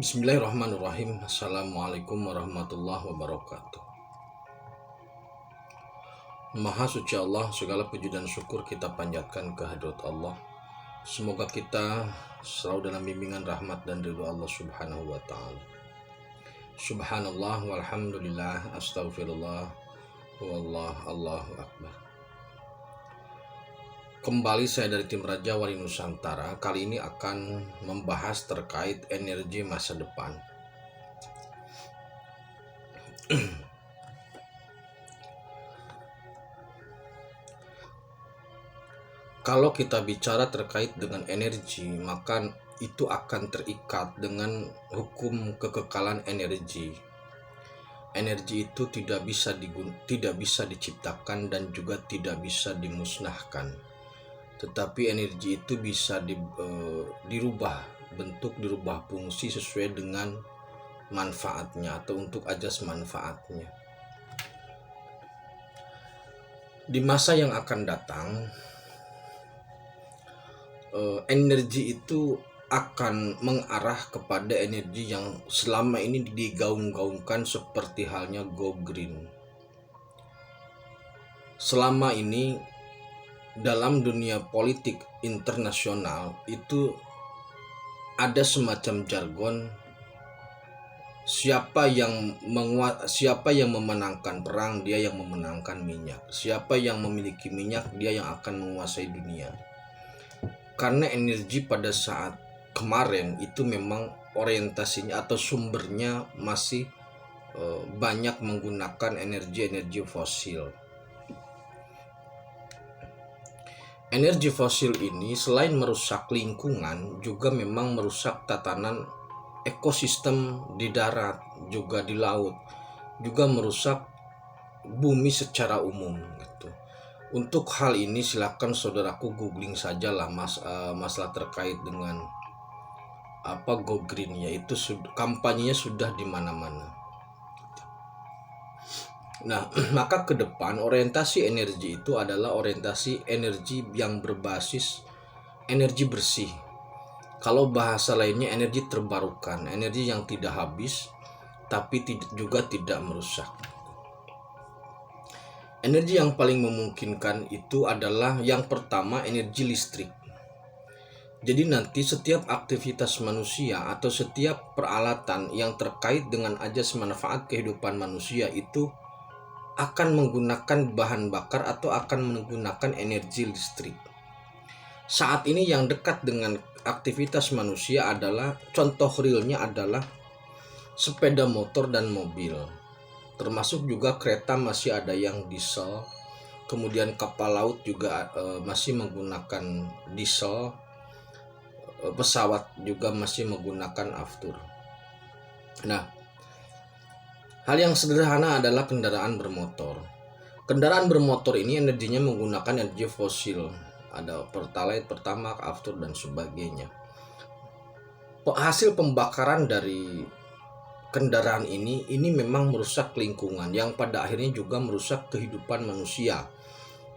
Bismillahirrahmanirrahim. Assalamualaikum warahmatullahi wabarakatuh. Maha suci Allah, segala puji dan syukur kita panjatkan kehadirat Allah. Semoga kita selalu dalam bimbingan rahmat dan ridho Allah subhanahu wa ta'ala. Subhanallah walhamdulillah astaghfirullah wallah Allahu akbar. Kembali saya dari tim Raja Wali Nusantara. Kali ini akan membahas terkait energi masa depan. Kalau kita bicara terkait dengan energi, maka itu akan terikat dengan hukum kekekalan energi. Energi itu tidak bisa diciptakan dan juga tidak bisa dimusnahkan. Tetapi energi itu bisa dirubah bentuk, dirubah fungsi sesuai dengan manfaatnya atau untuk ajas manfaatnya. Di masa yang akan datang, energi itu akan mengarah kepada energi yang selama ini digaung-gaungkan seperti halnya go green. Selama ini dalam dunia politik internasional itu ada semacam jargon siapa yang memenangkan perang, dia yang memenangkan minyak. Siapa yang memiliki minyak, dia yang akan menguasai dunia. Karena energi pada saat kemarin itu memang orientasinya atau sumbernya masih banyak menggunakan energi fosil. Energi fosil ini selain merusak lingkungan juga memang merusak tatanan ekosistem di darat, juga di laut, juga merusak bumi secara umum gitu. Untuk hal ini silakan saudaraku googling sajalah masalah terkait dengan go green, yaitu kampanyenya sudah di mana-mana. Nah, maka ke depan orientasi energi itu adalah orientasi energi yang berbasis energi bersih. Kalau bahasa lainnya energi terbarukan, energi yang tidak habis tapi juga tidak merusak. Energi yang paling memungkinkan itu adalah yang pertama energi listrik. Jadi nanti setiap aktivitas manusia atau setiap peralatan yang terkait dengan ajas manfaat kehidupan manusia itu akan menggunakan bahan bakar atau akan menggunakan energi listrik. Saat ini yang dekat dengan aktivitas manusia adalah contoh realnya adalah sepeda motor dan mobil. Termasuk juga kereta masih ada yang diesel, kemudian kapal laut juga masih menggunakan diesel, pesawat juga masih menggunakan aftur. Nah, hal yang sederhana adalah kendaraan bermotor. Kendaraan bermotor ini energinya menggunakan energi fosil, ada pertalite, pertamax, aftur dan sebagainya. Hasil pembakaran dari kendaraan ini memang merusak lingkungan yang pada akhirnya juga merusak kehidupan manusia.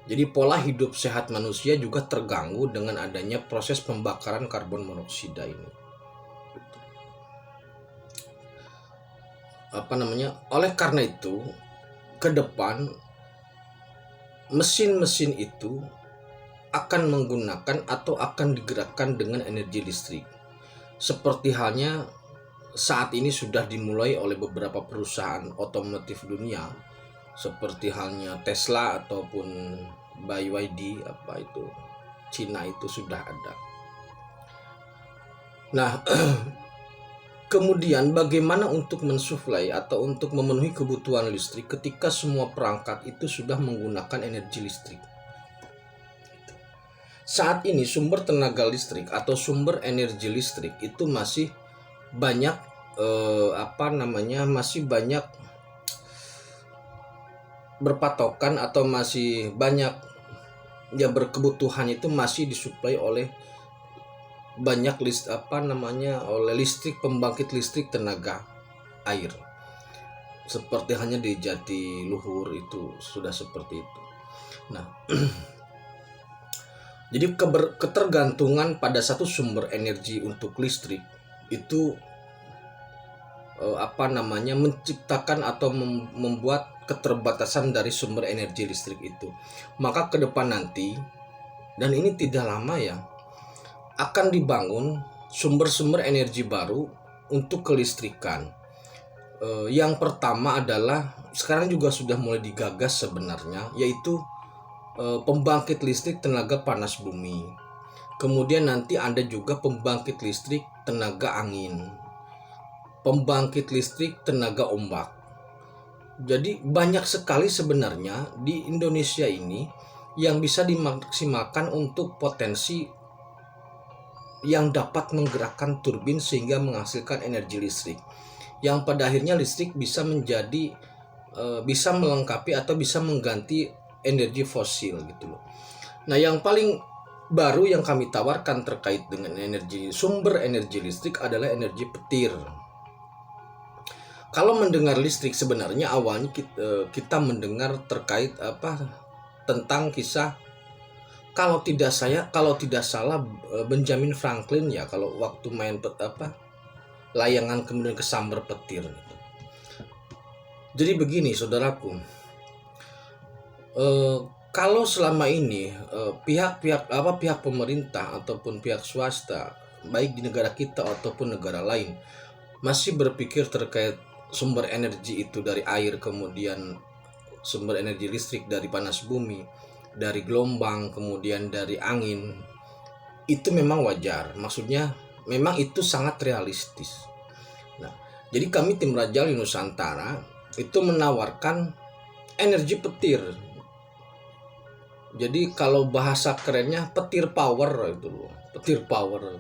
Jadi pola hidup sehat manusia juga terganggu dengan adanya proses pembakaran karbon monoksida ini. Oleh karena itu, ke depan mesin-mesin itu akan menggunakan atau akan digerakkan dengan energi listrik. Seperti halnya saat ini sudah dimulai oleh beberapa perusahaan otomotif dunia seperti halnya Tesla ataupun BYD Cina itu sudah ada. Nah, kemudian bagaimana untuk mensuplai atau untuk memenuhi kebutuhan listrik ketika semua perangkat itu sudah menggunakan energi listrik? Saat ini sumber tenaga listrik atau sumber energi listrik itu masih banyak masih banyak berpatokan atau masih banyak berkebutuhan itu masih disuplai oleh banyak oleh listrik, pembangkit listrik tenaga air. Seperti hanya di Jatiluhur itu sudah seperti itu. Nah, jadi ketergantungan pada satu sumber energi untuk listrik itu menciptakan atau membuat keterbatasan dari sumber energi listrik itu. Maka ke depan nanti, dan ini tidak lama ya, akan dibangun sumber-sumber energi baru untuk kelistrikan. Yang pertama adalah sekarang juga sudah mulai digagas sebenarnya, yaitu pembangkit listrik tenaga panas bumi. Kemudian nanti ada juga pembangkit listrik tenaga angin, pembangkit listrik tenaga ombak. Jadi banyak sekali sebenarnya di Indonesia ini yang bisa dimaksimalkan untuk potensi yang dapat menggerakkan turbin sehingga menghasilkan energi listrik, yang pada akhirnya listrik bisa menjadi bisa melengkapi atau bisa mengganti energi fosil gitu loh. Nah, yang paling baru yang kami tawarkan terkait dengan sumber energi listrik adalah energi petir. Kalau mendengar listrik sebenarnya awalnya kita mendengar terkait tentang kisah kalau tidak salah Benjamin Franklin ya, kalau waktu main layangan kemudian kesambar petir. Jadi begini saudaraku, kalau selama ini pihak pemerintah ataupun pihak swasta baik di negara kita ataupun negara lain masih berpikir terkait sumber energi itu dari air, kemudian sumber energi listrik dari panas bumi, dari gelombang, kemudian dari angin, itu memang wajar. Maksudnya memang itu sangat realistis. Nah, jadi kami tim Raja Wali Nusantara itu menawarkan energi petir. Jadi kalau bahasa kerennya petir power itu loh, petir power.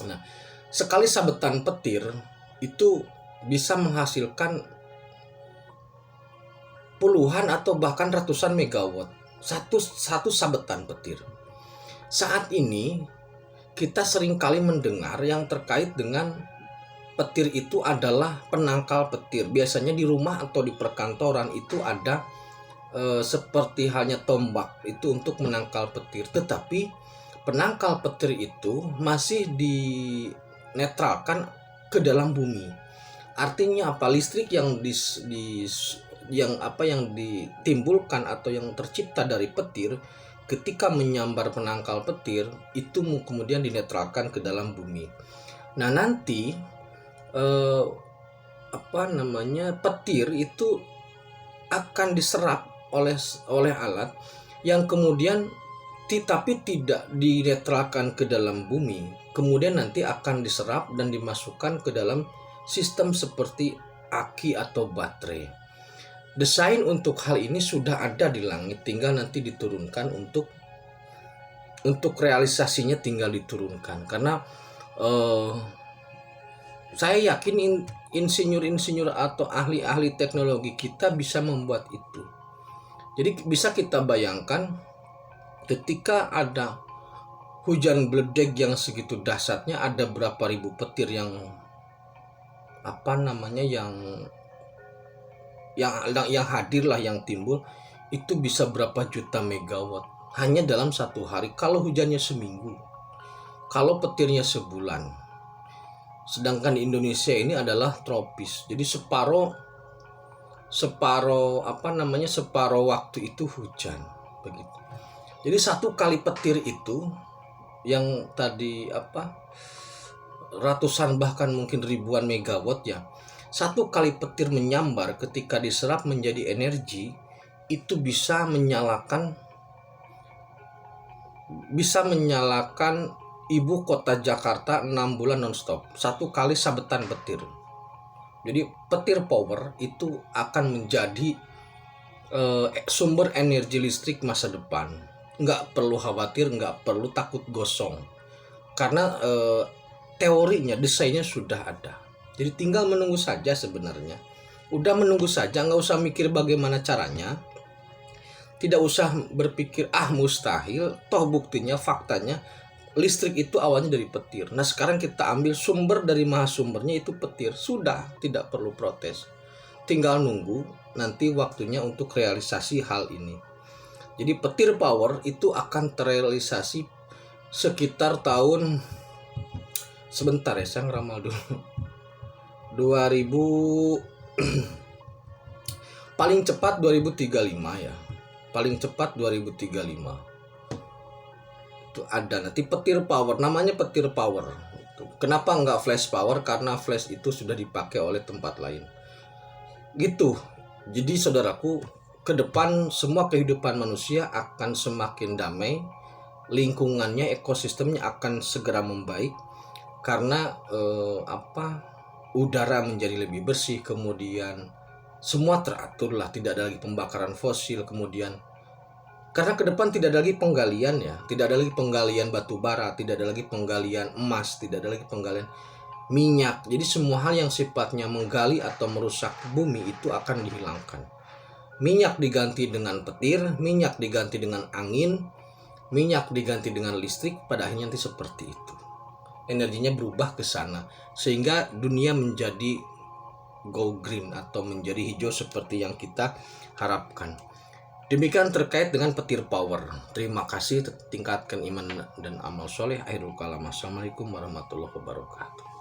Nah, sekali sabetan petir itu bisa menghasilkan puluhan atau bahkan ratusan megawatt satu sabetan petir. Saat ini kita seringkali mendengar yang terkait dengan petir itu adalah penangkal petir. Biasanya di rumah atau di perkantoran itu ada seperti halnya tombak itu untuk menangkal petir. Tetapi penangkal petir itu masih dinetralkan ke dalam bumi. Artinya apa? Listrik yang ditimbulkan atau yang tercipta dari petir ketika menyambar penangkal petir itu kemudian dinetralkan ke dalam bumi. Nah, nanti petir itu akan diserap oleh alat yang kemudian tapi tidak dinetralkan ke dalam bumi. Kemudian nanti akan diserap dan dimasukkan ke dalam sistem seperti aki atau baterai. Desain untuk hal ini sudah ada di langit, tinggal nanti diturunkan untuk realisasinya tinggal diturunkan. Karena saya yakin insinyur-insinyur atau ahli-ahli teknologi kita bisa membuat itu. Jadi bisa kita bayangkan ketika ada hujan bledek yang segitu dahsyatnya, ada berapa ribu petir yang hadir lah, yang timbul, itu bisa berapa juta megawatt hanya dalam satu hari kalau hujannya seminggu, kalau petirnya sebulan. Sedangkan Indonesia ini adalah tropis, jadi separuh waktu itu hujan begitu. Jadi satu kali petir itu yang tadi ratusan bahkan mungkin ribuan megawatt ya, satu kali petir menyambar ketika diserap menjadi energi itu bisa menyalakan ibu kota Jakarta 6 bulan nonstop, satu kali sabetan petir. Jadi petir power itu akan menjadi sumber energi listrik masa depan. Nggak perlu khawatir, nggak perlu takut gosong, karena teorinya, desainnya sudah ada. Jadi tinggal menunggu saja sebenarnya. Udah menunggu saja, nggak usah mikir bagaimana caranya. Tidak usah berpikir mustahil, toh buktinya, faktanya listrik itu awalnya dari petir. Nah, sekarang kita ambil sumber dari mahasumbernya itu petir. Sudah, tidak perlu protes. Tinggal nunggu nanti waktunya untuk realisasi hal ini. Jadi petir power itu akan terrealisasi sekitar tahun, sebentar ya, saya ngeramal dulu, 2000 paling cepat 2035 ya. Paling cepat 2035. Itu ada nanti petir power, namanya petir power. Kenapa nggak flash power? Karena flash itu sudah dipakai oleh tempat lain. Gitu. Jadi saudaraku, ke depan semua kehidupan manusia akan semakin damai, lingkungannya, ekosistemnya akan segera membaik karena udara menjadi lebih bersih, kemudian semua teratur lah, tidak ada lagi pembakaran fosil, kemudian karena ke depan tidak ada lagi penggalian ya, tidak ada lagi penggalian batu bara, tidak ada lagi penggalian emas, tidak ada lagi penggalian minyak. Jadi semua hal yang sifatnya menggali atau merusak bumi itu akan dihilangkan. Minyak diganti dengan petir, minyak diganti dengan angin, minyak diganti dengan listrik, pada akhirnya nanti seperti itu. Energinya berubah ke sana sehingga dunia menjadi go green atau menjadi hijau seperti yang kita harapkan. Demikian terkait dengan petir power. Terima kasih, tingkatkan iman dan amal soleh. Akhirul kalam. Assalamualaikum warahmatullahi wabarakatuh.